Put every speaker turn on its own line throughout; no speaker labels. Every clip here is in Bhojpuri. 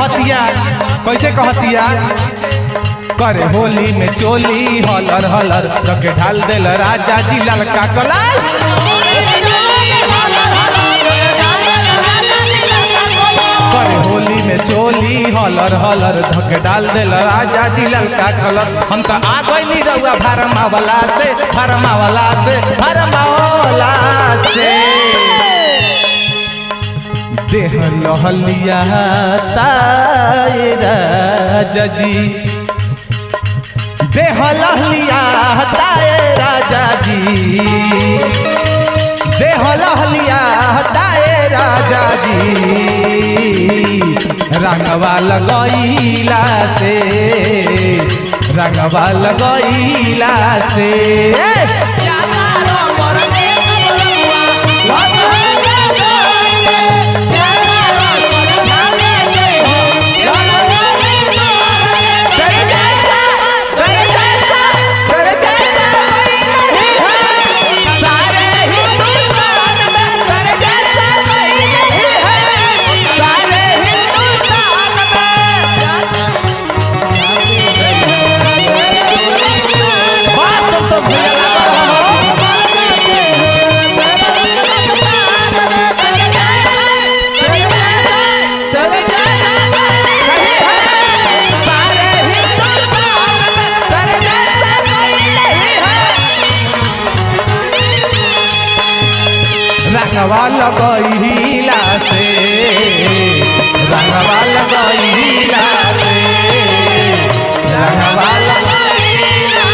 कहतिया कैसे कहतिया करे होली में चोली हलर हलर रखे ढाल दिल राजा जी ललका कलर करे होली में चोली हलर हलर धके डाल दिल राजा जी ललका कलर हम तो आ गई रउआ भरमावला से भरमावला से भरमावला से देह लहलिया ताए राजा जी देह लहलिया ताए राजा जी देह लहलिया ताए राजा जी रंगवा लगैला से रंगवा लगैला से रंगवा लगैला से रंगवा लगैला से रंगवा लगैला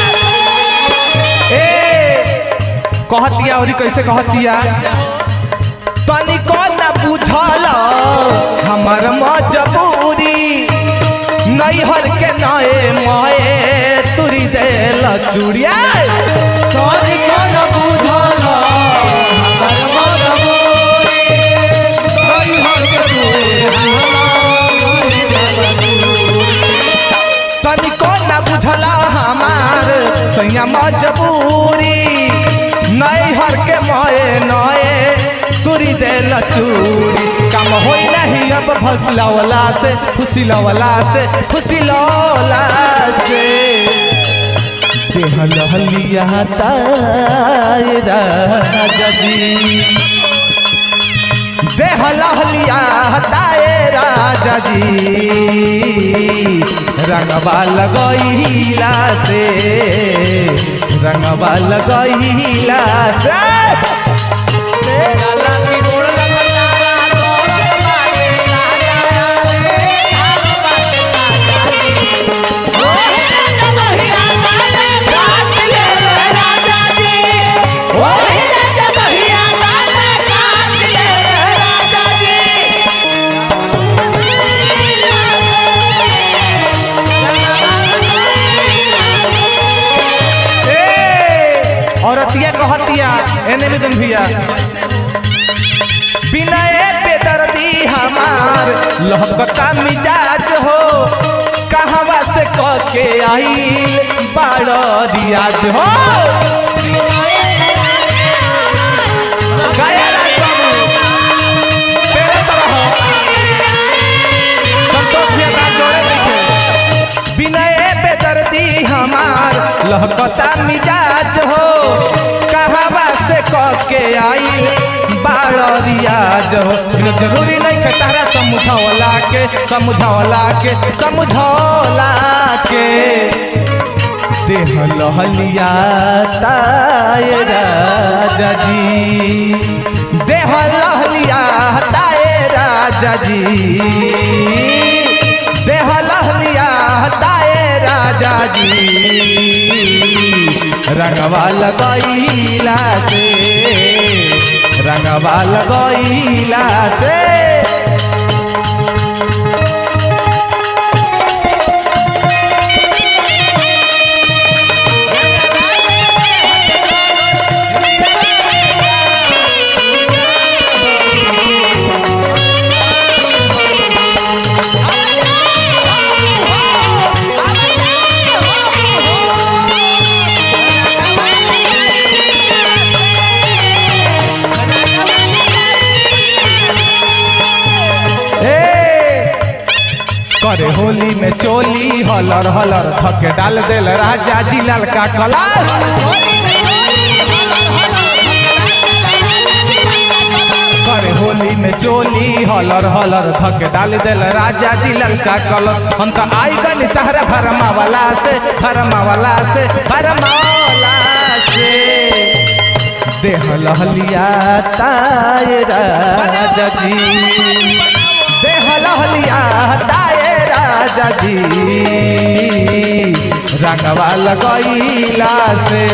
ए कहतिया और कैसे कहतिया तनिको ना बुझल हमर मजबूरी नैहर के नए मए तुरी देल चूड़िया तनिको ना बुझल तनिको ना बुझला हमार सैया मजबूरी नैहर के मोए नए तुरी देल चूड़ी काम होई नहीं अब फसलवला से खुशिलवला से खुशिलवला से देह लहलिया ताए राजा जी देह लहलिया ताए राजा जी रंगवा लगैला से रंगवा लगैला से औरतिया कहतिया एने भी दिन भैया बिना बेदर्दी हमार लहकता मिजाज हो कहवा से कह के आई बड़ रियाज हो बिना बेदर्दी हमार लहकता मिजाज हो कहवा से कह के आई बाड़ रियाज हो जरूरी नहीं के तारा समझौला के समझौला के समझौला के देह लहलिया ताए राजा जी देह लहलिया ताए राजा जी देह लहलिया ताए राजा जी रंगवा लगैला से रंगवा लगैला से करे होली में चोली हलर हलर धके डाल देल राजा जी ललका कलर करे होली में चोली हलर हलर धके डाल देल राजा जी ललका कलर हम तो आई गनी तहरा भरमावला से देह लहलिया ताए राजा जी देह लहलिया ताए राजा जी रंगवा लगैला से